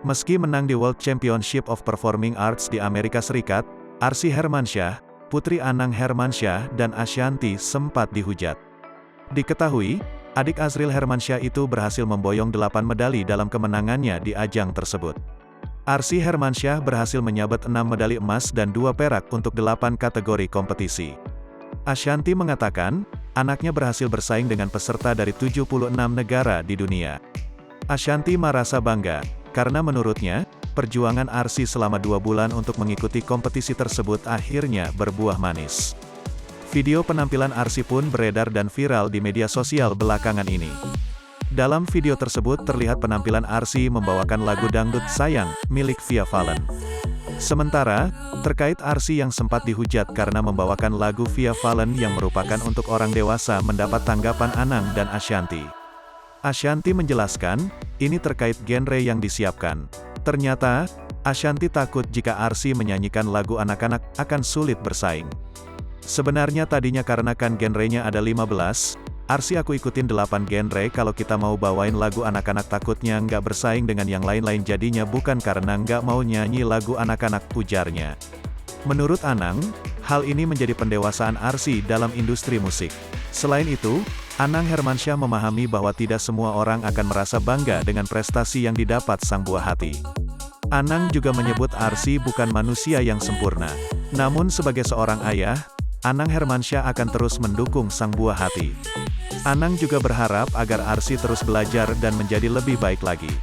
Meski menang di World Championship of Performing Arts di Amerika Serikat, Arsy Hermansyah, putri Anang Hermansyah dan Ashanty sempat dihujat. Diketahui, adik Azril Hermansyah itu berhasil memboyong 8 medali dalam kemenangannya di ajang tersebut. Arsy Hermansyah berhasil menyabet 6 medali emas dan 2 perak untuk 8 kategori kompetisi. Ashanty mengatakan, anaknya berhasil bersaing dengan peserta dari 76 negara di dunia. Ashanty merasa bangga, karena menurutnya, perjuangan Arsy selama 2 bulan untuk mengikuti kompetisi tersebut akhirnya berbuah manis. Video penampilan Arsy pun beredar dan viral di media sosial belakangan ini. Dalam video tersebut terlihat penampilan Arsy membawakan lagu dangdut Sayang, milik Via Valen. Sementara, terkait Arsy yang sempat dihujat karena membawakan lagu Via Valen yang merupakan untuk orang dewasa mendapat tanggapan Anang dan Ashanty. Ashanty menjelaskan, ini terkait genre yang disiapkan. Ternyata, Ashanty takut jika Arsy menyanyikan lagu anak-anak akan sulit bersaing. Sebenarnya tadinya karena kan genrenya ada 15, Arsy aku ikutin 8 genre kalau kita mau bawain lagu anak-anak takutnya nggak bersaing dengan yang lain-lain jadinya bukan karena nggak mau nyanyi lagu anak-anak, ujarnya. Menurut Anang, hal ini menjadi pendewasaan Arsy dalam industri musik. Selain itu, Anang Hermansyah memahami bahwa tidak semua orang akan merasa bangga dengan prestasi yang didapat sang buah hati. Anang juga menyebut Arsy bukan manusia yang sempurna. Namun sebagai seorang ayah, Anang Hermansyah akan terus mendukung sang buah hati. Anang juga berharap agar Arsy terus belajar dan menjadi lebih baik lagi.